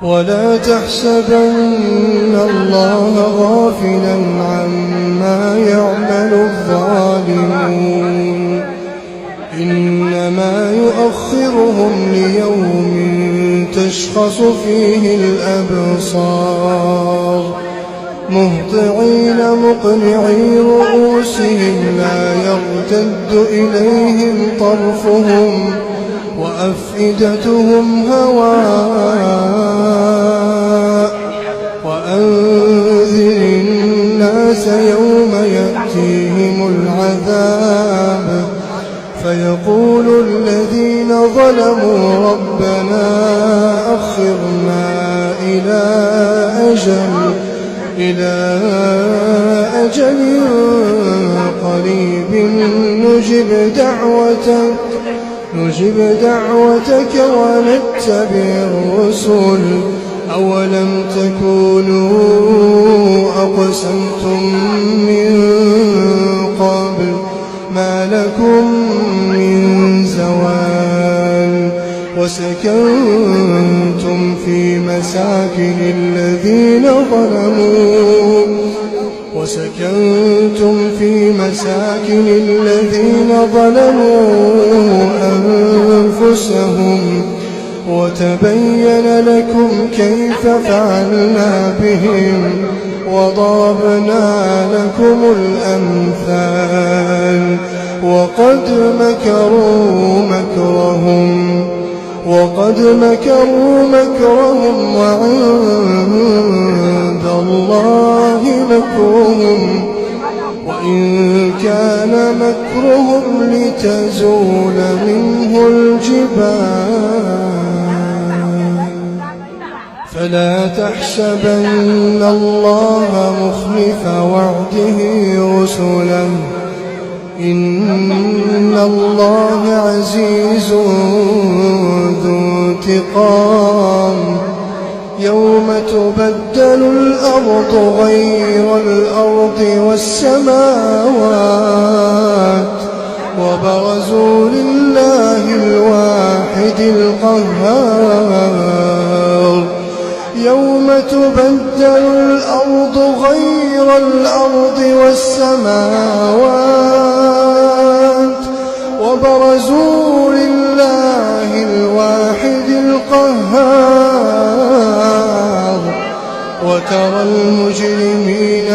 ولا تحسبن الله غافلا عما يعمل الظالمون إنما يؤخرهم ليوم تشخص فيه الأبصار مهطعين مقنعي رؤوسهم لا يرتد إليهم طرفهم وأفئدتهم هواء وأنذر الناس يوم يأتيهم العذاب فيقول الذين ظلموا ربنا أخرنا إلى أجل قريب نجب دعوتك ونتبع الرسل أولم تكونوا أقسمتم من قبل ما لكم من زوال وسكنتم في مساكن الذين ظلموا أنفسهم وتبين لكم كيف فعلنا بهم وضربنا لكم الأمثال وقد مكروا مكرهم وعند الله مكرهم وإن كان مكرهم لتزول منه الجبال فلا تحسبن الله مخلف وعده رسله إن الله عزيز ذو انتقام يوم تبدل الأرض غير الأرض والسماوات وبرزوا لله الواحد القهار يوم تبدل الأرض غير الأرض والسماوات وبرزوا لله الواحد القهار وترى المجرمين